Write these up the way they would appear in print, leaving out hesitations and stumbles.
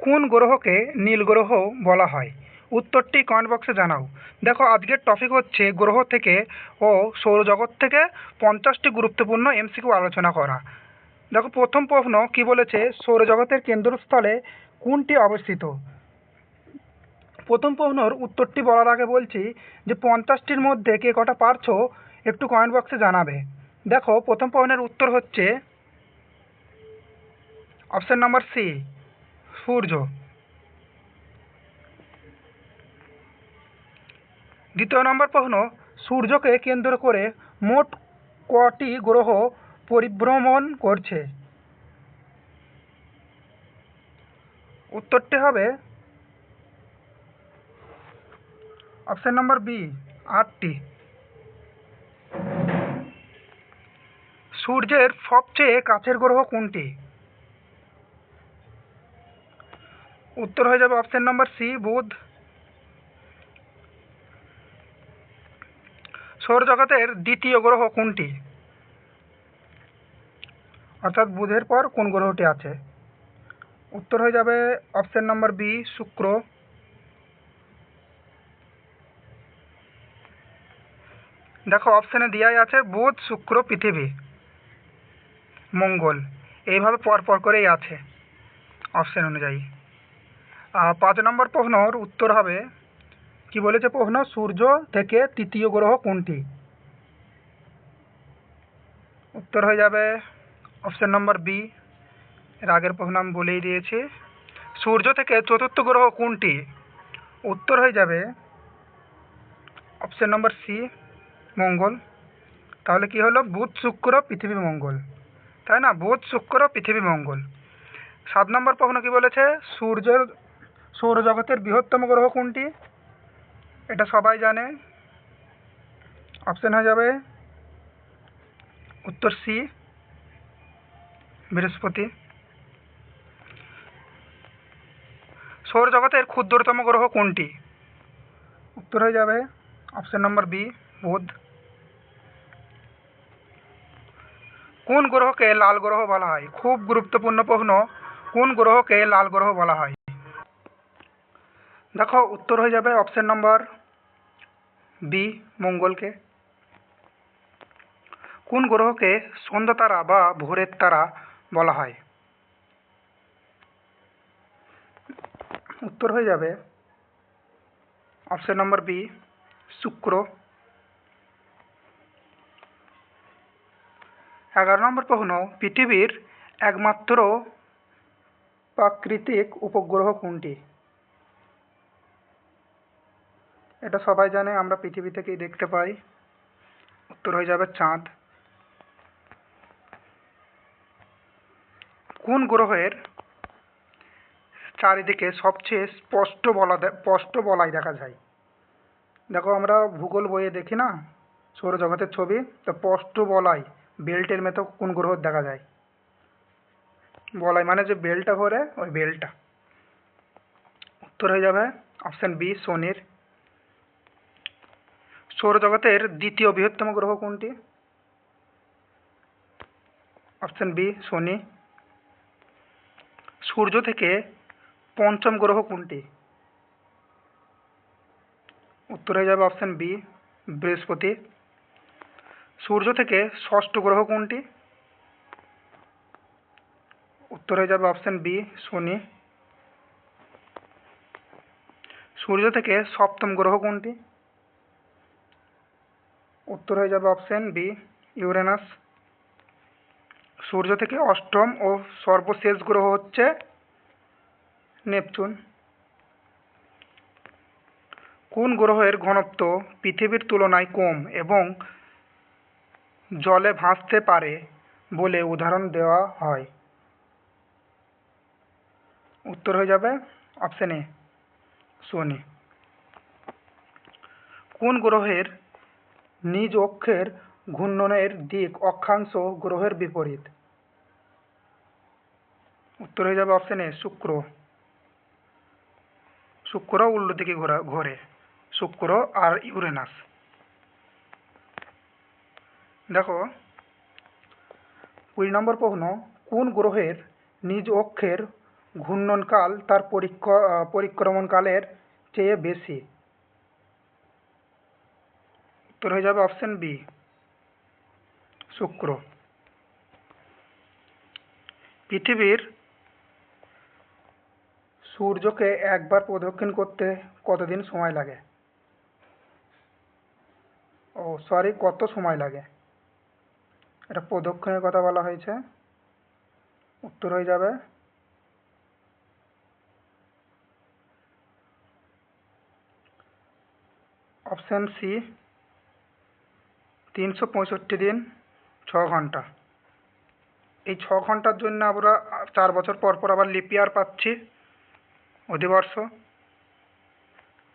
কোন গ্রহকে নীল গ্রহ বলা হয়? উত্তরটি কমেন্ট বক্সে জানাও। দেখো, আজকের টপিক হচ্ছে গ্রহ থেকে ও সৌরজগৎ থেকে 50টি গুরুত্বপূর্ণ এমসিকিউ আলোচনা করা। দেখো, প্রথম প্রশ্ন কি বলেছে, সৌরজগতের কেন্দ্রস্থলে কোনটি অবস্থিত? প্রথম প্রশ্নর উত্তরটি বলার আগে বলছি যে 50টির মধ্যে কে কটা পারছো একটু কমেন্ট বক্সে জানাবে। দেখো, প্রথম প্রশ্নের উত্তর হচ্ছে অপশন নাম্বার সি, সূর্য। দ্বিতীয় নম্বর প্রশ্ন, সূর্যকে কেন্দ্র করে মোট কটি গ্রহ পরিভ্রমণ করছে? উত্তরটি হবে অপশন নাম্বার বি, 8টি। সূর্যের সবচেয়ে কাছের গ্রহ কোনটি? উত্তর হয়ে যাবে অপশন নাম্বার সি, বুধ। সৌরজগতের দ্বিতীয় গ্রহ কোনটি? অর্থাৎ বুধের পর কোন গ্রহটি আছে? উত্তর হয়ে যাবে অপশন নাম্বার বি, শুক্র। দেখো, অপশানে দেওয়াই আছে বুধ, শুক্র, পৃথিবী, মঙ্গল, এইভাবে পরপর করেই আছে অপশন অনুযায়ী। 5 নম্বর প্রশ্নর উত্তর হবে, কি বলেছে প্রশ্ন, সূর্য থেকে তৃতীয় গ্রহ কোনটি? উত্তর হয়ে যাবে অপশন নম্বর বি, এর আগের প্রশ্ন আমি বলেই দিয়েছি। সূর্য থেকে চতুর্থ গ্রহ কোনটি? উত্তর হয়ে যাবে অপশন নম্বর সি, মঙ্গল। তাহলে কি হলো, বুধ, শুক্র, পৃথিবী, মঙ্গল, তাই না? বুধ, শুক্র, পৃথিবী, মঙ্গল। 7 নম্বর প্রশ্ন কি বলেছে, সৌরজগতের বৃহত্তম গ্রহ কোনটি? এটা সবাই জানে। অপশন হয়ে যাবে উত্তর সি, বৃহস্পতি। সৌরজগতের ক্ষুদ্রতম গ্রহ কোনটি? উত্তর হয়ে যাবে অপশন নম্বর বি, বুধ। কোন গ্রহকে লাল গ্রহ বলা হয়? খুব গুরুত্বপূর্ণ প্রশ্ন, কোন গ্রহকে লাল গ্রহ বলা হয়? দেখো, উত্তর হয়ে যাবে অপশন নম্বর বি, মঙ্গলকে। কোন গ্রহকে সন্ধ্যা তারা বা ভোরের তারা বলা হয়? উত্তর হয়ে যাবে অপশন নম্বর বি, শুক্র। 11 নম্বর প্রশ্ন, পৃথিবীর একমাত্র প্রাকৃতিক উপগ্রহ কোনটি? এটা সবাই জানে, আমরা পৃথিবী থেকেই দেখতে পাই। উত্তর হয়ে যাবে চাঁদ। কোন গ্রহের চারিদিকে সবচেয়ে স্পষ্ট বলয় দেখা যায়? দেখো, আমরা ভূগোল বইয়ে দেখি না সৌরজগতের ছবি, তো স্পষ্ট বলয় বেল্টের মতো কোন গ্রহ দেখা যায়? বলয় মানে যে বেলটা ভরে, ওই বেলটা। উত্তর হয়ে যাবে অপশন বি, শনির। সৌরজগতের দ্বিতীয় বৃহত্তম গ্রহ কোনটি? অপশন বি, শনি। সূর্য থেকে পঞ্চম গ্রহ কোনটি? উত্তর হয়ে যাবে অপশন বি, বৃহস্পতি। সূর্য থেকে ষষ্ঠ গ্রহ কোনটি? উত্তর হয়ে যাবে অপশন বি, শনি। সূর্য থেকে সপ্তম গ্রহ কোনটি? উত্তর হয়ে যাবে অপশন বি, ইউরেনাস। সূর্য থেকে অষ্টম ও সর্বশেষ গ্রহ হচ্ছে নেপচুন। কোন গ্রহের ঘনত্ব পৃথিবীর তুলনায় কম এবং জলে ভাসতে পারে বলে উদাহরণ দেওয়া হয়? উত্তর হয়ে যাবে অপশন এ, শনি। কোন গ্রহের নিজ অক্ষের ঘূর্ণনের দিক অক্ষাংশ গ্রহের বিপরীত? উত্তর হয়ে যাবে অপশন এ, শুক্র। শুক্র উল্টো দিকে ঘোরে, শুক্র আর ইউরেনাস। দেখো, 20 নম্বর প্রশ্ন, কোন গ্রহের নিজ অক্ষের ঘূর্ণনকাল তার পরিক্রমণকালের চেয়ে বেশি? উত্তর হয়ে যাবে অপশন বি, শুক্র। পৃথিবীর সূর্যকে একবার প্রদক্ষিণ করতে কতদিন সময় লাগে? কত সময় লাগে? এটা প্রদক্ষিণের কথা বলা হয়েছে। উত্তর হয়ে যাবে অপশন সি, 365 দিন 6 ঘন্টা। এই 6 ঘন্টার জন্য আমরা 4 বছর পর পর আবার লিপ ইয়ার পাচ্ছি, অধিবর্ষ।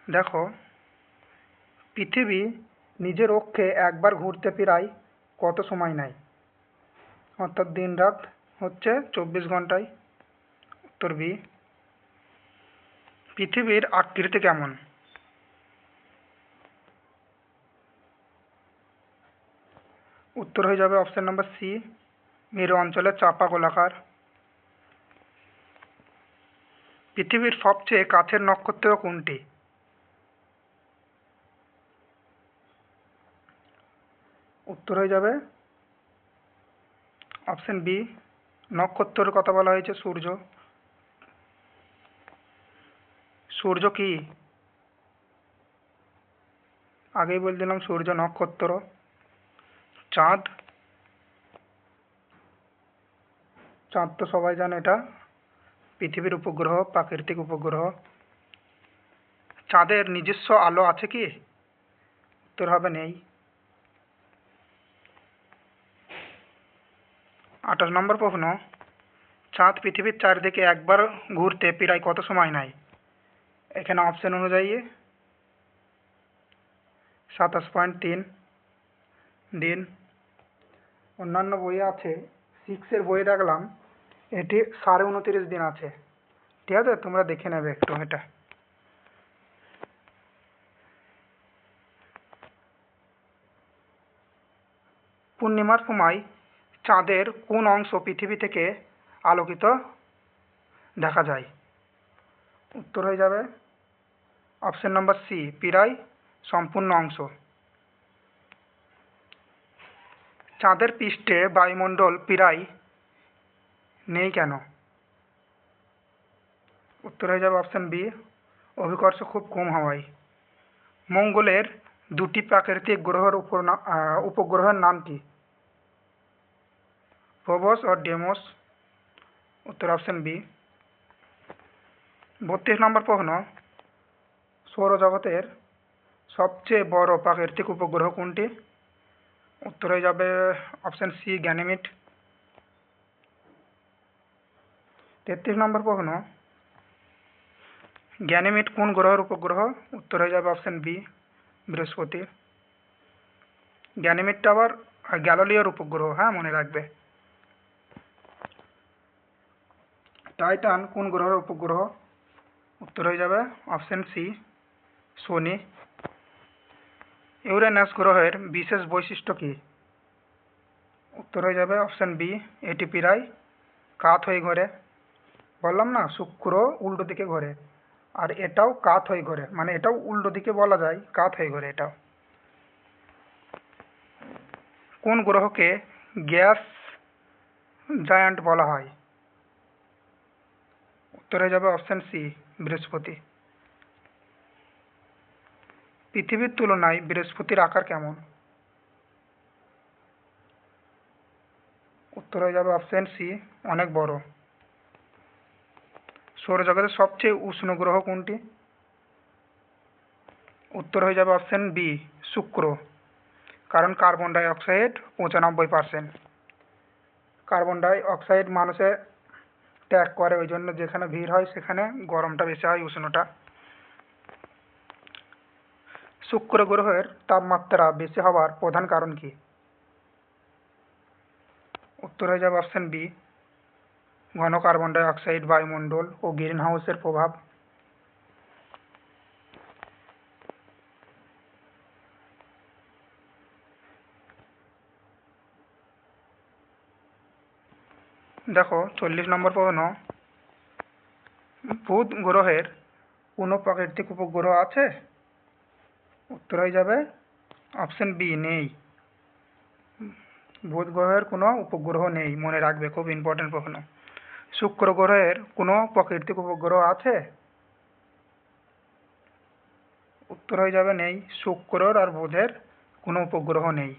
দেখো, পৃথিবী নিজের অক্ষে একবার ঘুরতে প্রায় কত সময় নেয়? অর্থাৎ দিন রাত হচ্ছে 24 ঘন্টায়। উত্তর বি। পৃথিবীর আকৃতি কেমন? উত্তর হয়ে যাবে অপশন নাম্বার সি, মেরু অঞ্চলের চাপা গোলাকার। পৃথিবীর সবচেয়ে কাছের নক্ষত্র কোনটি? উত্তর হয়ে যাবে অপশন বি, নক্ষত্রের কথা বলা হয়েছে সূর্য। সূর্য কি? আগেই বলে দিলাম সূর্য নক্ষত্র। চাঁদ? চাঁদ তো সবাই জানে, এটা পৃথিবীর উপগ্রহ, প্রাকৃতিক উপগ্রহ। চাঁদের নিজস্ব আলো আছে কি? উত্তর হবে নেই। 28 নম্বর প্রশ্ন, চাঁদ পৃথিবীর চারদিকে একবার ঘুরতে প্রায় কত সময় নেয়? এখানে অপশন অনুযায়ী 27.3 দিন। অন্যান্য বইয়ে আছে, 6-এর বইয়ে দেখলাম এটি 29.5 দিন আছে। ঠিক আছে, তোমরা দেখে নেবে একটু এটা। পূর্ণিমার সময় চাঁদের কোন অংশ পৃথিবী থেকে আলোকিত দেখা যায়? উত্তর হয়ে যাবে অপশন নাম্বার সি, প্রায় সম্পূর্ণ অংশ। চাঁদের পৃষ্ঠে বায়ুমণ্ডল প্রায় নেই কেন? উত্তর হয়ে যাবে অপশন বি, অভিকর্ষ খুব কম হওয়ায়। মঙ্গলের 2টি প্রাকৃতিক গ্রহের উপগ্রহের নাম কি? ফোবস ও ডেমোস। উত্তর অপশন বি। 32 নম্বর প্রশ্ন, সৌরজগতের সবচেয়ে বড় প্রাকৃতিক উপগ্রহ কোনটি? উত্তর হয়ে যাবে অপশন সি, গ্যানিমিড। 33 নম্বর প্রশ্ন, গ্যানিমিড কোন গ্রহের উপগ্রহ? উত্তর হয়ে যাবে অপশন বি, বৃহস্পতি। গ্যানিমিডটা আবার গ্যালিলিওর উপগ্রহ, হ্যাঁ মনে রাখবে। টাইটান কোন গ্রহের উপগ্রহ? উত্তর হয়ে যাবে অপশন সি, শনি। ইউরেনাস গ্রহের বিশেষ বৈশিষ্ট্য কি? উত্তর হয়ে যাবে অপশন বি, এটি প্রায় কাত হয়ে ঘোরে। বললাম না, শুক্র উল্টো দিকে ঘোরে, আর এটাও কাত হয়ে ঘোরে, মানে এটাও উল্টো দিকে বলা যায়, কাত হয়ে ঘোরে এটাও। কোন গ্রহকে গ্যাস জায়ান্ট বলা হয়? উত্তর হয়ে যাবে অপশন সি, বৃহস্পতি। পৃথিবীর তুলনায় বৃহস্পতির আকার কেমন? উত্তর হয়ে যাবে অপশন সি, অনেক বড়। সৌরজগতের সবচেয়ে উষ্ণ গ্রহ কোনটি? উত্তর হয়ে যাবে অপশন বি, শুক্র। কারণ carbon die oxide 95%। Carbon die oxide মানুষে ত্যাগ করে, ওই জন্য যেখানে ভিড় হয় সেখানে গরমটা বেশি হয়, উষ্ণটা। শুক্র গ্রহের তাপমাত্রা বেশি হওয়ার প্রধান কারণ কি? উত্তর হয়ে যাবে অপশন বি, ঘন কার্বন ডাই অক্সাইড বায়ুমণ্ডল ও গ্রিন হাউসের প্রভাব। দেখো 40 নম্বর প্রশ্ন, বুধ গ্রহের কোনো প্রাকৃতিক উপগ্রহ আছে? উত্তর হয়ে যাবে অপশন বি, নেই। বুধ গ্রহের কোনো উপগ্রহ নেই, মনে রাখবে, খুব ইম্পর্টেন্ট প্রশ্ন। শুক্র গ্রহের কোনো প্রাকৃতিক উপগ্রহ আছে? উত্তর হয়ে যাবে নেই, শুক্রর আর বুধের কোনো উপগ্রহ নেই।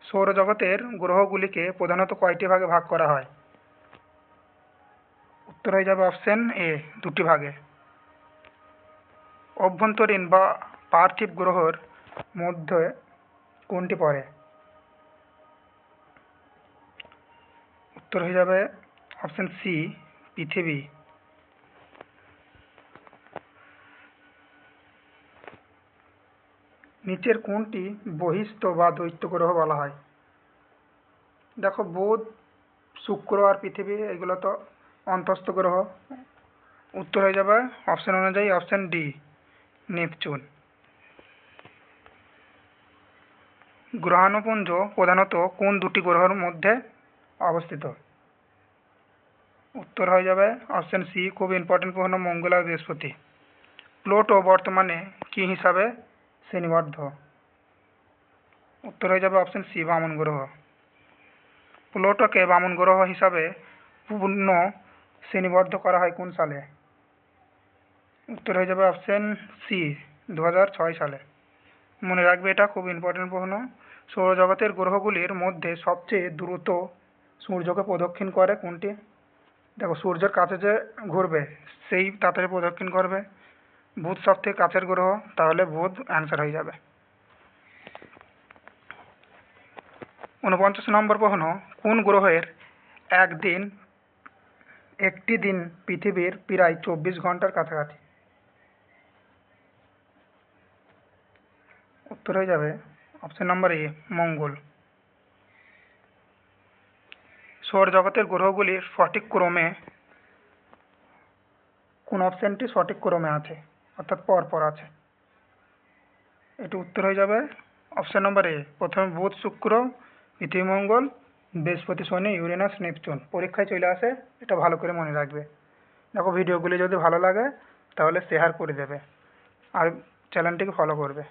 সৌরজগতের গ্রহগুলিকে প্রধানত কয়টি ভাগে ভাগ করা হয়? উত্তর হয়ে যাবে অপশন এ, দুটি ভাগে। অভ্যন্তরীণ বা পার্থিব গ্রহের মধ্যে কোনটি পড়ে? উত্তর হয়ে যাবে অপশন সি, পৃথিবী। নিচের কোনটি বহিস্থ বা দৈত্য গ্রহ বলা হয়? দেখো, বুধ, শুক্র আর পৃথিবী এগুলো তো অন্তস্থ গ্রহ। উত্তর হয়ে যাবে অপশন অনুযায়ী অপশন ডি, নেপচুন। গ্রহাণুপুঞ্জ প্রধানত কোন দুটি গ্রহের মধ্যে অবস্থিত? উত্তর হয়ে যাবে অপশন সি, খুব ইম্পর্টেন্ট প্রশ্ন, মঙ্গল আর বৃহস্পতি। প্লুটো বর্তমানে কি হিসাবে শ্রেণীবদ্ধ? উত্তর হয়ে যাবে অপশন সি, বামন গ্রহ। প্লুটোকে বামন গ্রহ হিসাবে পূর্ণ শ্রেণীবদ্ধ করা হয় কোন সালে? উত্তর হয়ে যাবে অপশন সি, 2006 সালে। মনে রাখবে, এটা খুব ইম্পর্টেন্ট প্রশ্ন। সৌরজগতের গ্রহগুলির মধ্যে সবচেয়ে দ্রুত সূর্যকে প্রদক্ষিণ করে কোনটি? দেখো, সূর্যের কাছে যে ঘুরবে সেই তাড়াতাড়ি প্রদক্ষিণ করবে। বুধ সবথেকে কাছের গ্রহ, তাহলে বুধ অ্যান্সার হয়ে যাবে। 49 নম্বর প্রশ্ন, কোন গ্রহের একটি দিন পৃথিবীর প্রায় 24 ঘন্টার কাছাকাছি? উত্তর হয়ে যাবে অপশন নম্বর এ, মঙ্গল। সৌরজগতের গ্রহগুলির সঠিক ক্রমে কোন অপশনটি সঠিক ক্রমে আছে, অর্থাৎ পরপর আছে? এটি উত্তর হয়ে যাবে অপশন নম্বর এ, প্রথমে বুধ, শুক্র, পৃথিবী, মঙ্গল, বৃহস্পতি, শনি, ইউরেনাস, নেপচুন। পরীক্ষায় চলে আসে, এটা ভালো করে মনে রাখবে। দেখো, ভিডিওগুলি যদি ভালো লাগে তাহলে শেয়ার করে দেবে আর চ্যানেলটিকে ফলো করবে।